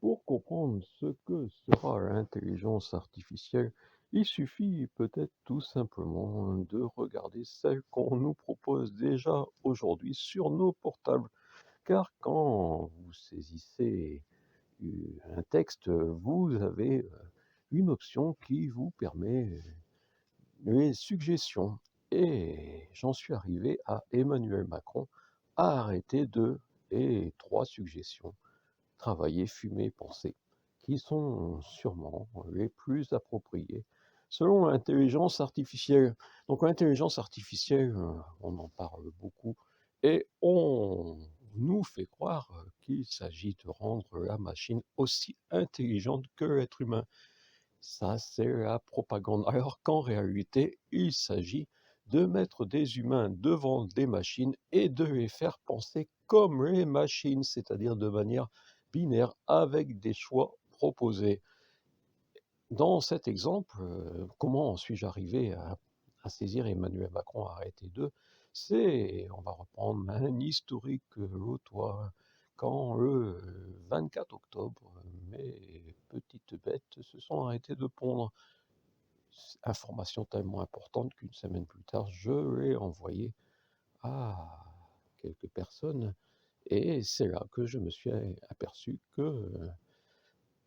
Pour comprendre ce que sera l'intelligence artificielle, il suffit peut-être tout simplement de regarder celle qu'on nous propose déjà aujourd'hui sur nos portables. Car quand vous saisissez un texte, vous avez une option qui vous permet les suggestions. Et j'en suis arrivé à Emmanuel Macron à arrêter de et trois suggestions travailler, fumer, penser, qui sont sûrement les plus appropriés selon l'intelligence artificielle. Donc l'intelligence artificielle, on en parle beaucoup et on nous fait croire qu'il s'agit de rendre la machine aussi intelligente que l'être humain. Ça, c'est la propagande. Alors qu'en réalité, il s'agit de mettre des humains devant des machines et de les faire penser comme les machines, c'est-à-dire de manière binaire avec des choix proposés. Dans cet exemple, comment suis-je arrivé à saisir Emmanuel Macron à arrêter d'eux? C'est, on va reprendre un historique lotois. Quand le 24 octobre, mes petites bêtes se sont arrêtées de pondre. Information tellement importante qu'une semaine plus tard, je l'ai envoyé à quelques personnes et c'est là que je me suis aperçu que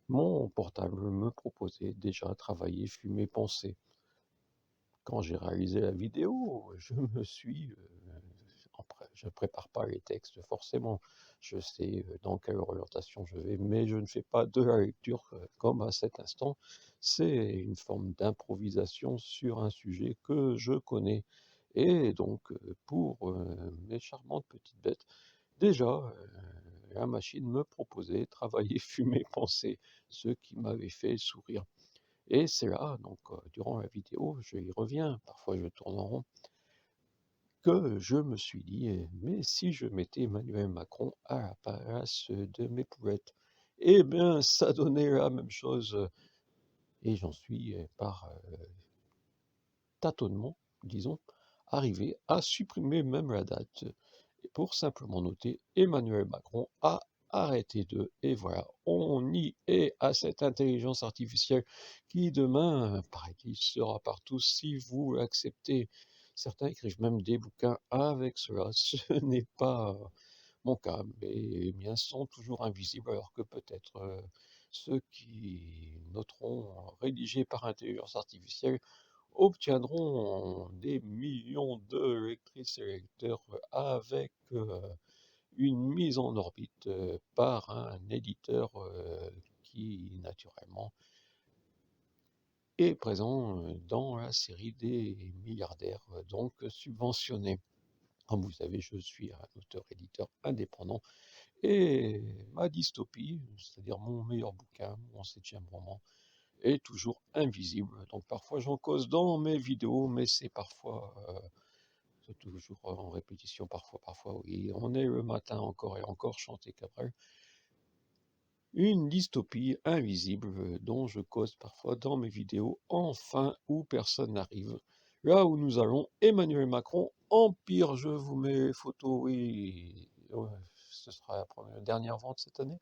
mon portable me proposait déjà travailler, fumer, penser. Quand j'ai réalisé la vidéo, je me suis, je prépare pas les textes forcément. Je sais, dans quelle orientation je vais, mais je ne fais pas de la lecture, comme à cet instant. C'est une forme d'improvisation sur un sujet que je connais et donc, pour, mes charmantes petites bêtes, déjà, la machine me proposait travailler, fumer, penser, ce qui m'avait fait sourire. Et c'est là, donc, durant la vidéo, je y reviens, parfois je tourne en rond, que je me suis dit: Mais si je mettais Emmanuel Macron à la place de mes poulettes?» Eh bien, ça donnait la même chose, et j'en suis, par, tâtonnement, disons, arrivé à supprimer même la date, pour simplement noter: «Emmanuel Macron a arrêté de» et voilà, on y est à cette intelligence artificielle qui demain, paraît-il, sera partout si vous l'acceptez. Certains écrivent même des bouquins avec cela. Ce n'est pas mon cas, mais les miens sont toujours invisibles alors que peut-être, ceux qui noteront rédigés par intelligence artificielle obtiendront des millions de lectrices et lecteurs avec, une mise en orbite, par un éditeur, qui naturellement est présent, dans la série des milliardaires, donc subventionnés. Comme vous savez, je suis un auteur-éditeur indépendant et ma dystopie, c'est-à-dire mon meilleur bouquin, mon septième roman, est toujours invisible. Donc parfois j'en cause dans mes vidéos, mais c'est parfois, c'est toujours en répétition, parfois oui. On est le matin encore et encore, chanter Cabrel. Une dystopie invisible dont je cause parfois dans mes vidéos, enfin où personne n'arrive. Là où nous allons, Emmanuel Macron, Empire, je vous mets les photos, oui, ouais, ce sera la dernière vente cette année.